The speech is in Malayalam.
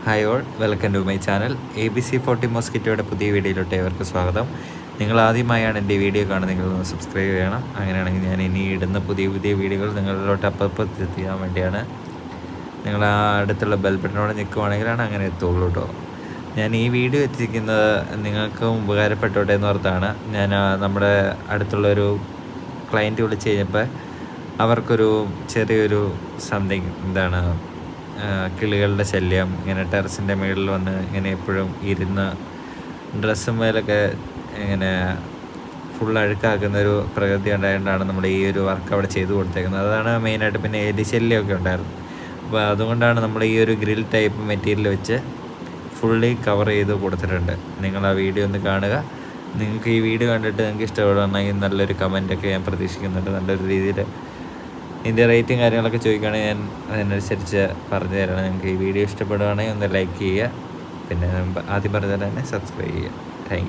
Hi all, welcome to my channel. ABC40 മോസ്കിറ്റോയുടെ പുതിയ വീഡിയോയിലോട്ട് ഏവർക്ക് സ്വാഗതം. നിങ്ങൾ ആദ്യമായാണ് എൻ്റെ വീഡിയോ കാണുന്നത്, ഒന്ന് സബ്സ്ക്രൈബ് ചെയ്യണം. അങ്ങനെയാണെങ്കിൽ ഞാൻ ഇനി ഇടുന്ന പുതിയ വീഡിയോകൾ നിങ്ങളിലോട്ട് അപ്പം എത്തിക്കാൻ വേണ്ടിയാണ്. നിങ്ങൾ ആ അടുത്തുള്ള ബെൽ ബട്ടനോടെ നിൽക്കുവാണെങ്കിലാണ് അങ്ങനെ എത്തുള്ളൂ കേട്ടോ. ഞാൻ ഈ വീഡിയോ എത്തിക്കുന്നത് നിങ്ങൾക്ക് ഉപകാരപ്പെട്ടോട്ടെ എന്ന് ഓർത്താണ്. ഞാൻ നമ്മുടെ അടുത്തുള്ളൊരു ക്ലയൻറ്റ് വിളിച്ച് കഴിഞ്ഞപ്പോൾ അവർക്കൊരു ചെറിയൊരു സംതിങ് കിളികളുടെ ശല്യം, ഇങ്ങനെ ടെറസിൻ്റെ മുകളിൽ വന്ന് ഇങ്ങനെ എപ്പോഴും ഇരുന്ന് ഡ്രസ്സും മേലൊക്കെ ഇങ്ങനെ ഫുൾ അഴുക്കാക്കുന്നൊരു പ്രകൃതി ഉണ്ടായതുകൊണ്ടാണ് നമ്മൾ ഈ ഒരു വർക്ക് അവിടെ ചെയ്തു കൊടുത്തേക്കുന്നത്. അതാണ് മെയിനായിട്ട്. പിന്നെ എലിശല്യമൊക്കെ ഉണ്ടായിരുന്നു. അപ്പോൾ അതുകൊണ്ടാണ് നമ്മൾ ഈ ഒരു ഗ്രിൽ ടൈപ്പ് മെറ്റീരിയൽ വെച്ച് ഫുള്ളി കവർ ചെയ്ത് കൊടുത്തിട്ടുണ്ട്. നിങ്ങൾ ആ വീഡിയോ ഒന്ന് കാണുക. നിങ്ങൾക്ക് ഈ വീഡിയോ കണ്ടിട്ട് നിങ്ങൾക്ക് ഇഷ്ടപ്പെടുകയാണെങ്കിൽ നല്ലൊരു കമൻറ്റൊക്കെ ഞാൻ പ്രതീക്ഷിക്കുന്നുണ്ട്. നല്ലൊരു രീതിയിൽ ഇതിൻ്റെ റേറ്റും കാര്യങ്ങളൊക്കെ ചോദിക്കുകയാണെങ്കിൽ ഞാൻ അതിനനുസരിച്ച് പറഞ്ഞു തരണം. നിങ്ങൾക്ക് ഈ വീഡിയോ ഇഷ്ടപ്പെടുകയാണെങ്കിൽ ഒന്ന് ലൈക്ക് ചെയ്യുക. പിന്നെ ആദ്യം പറഞ്ഞ തന്നെ സബ്സ്ക്രൈബ് ചെയ്യുക. Thank you.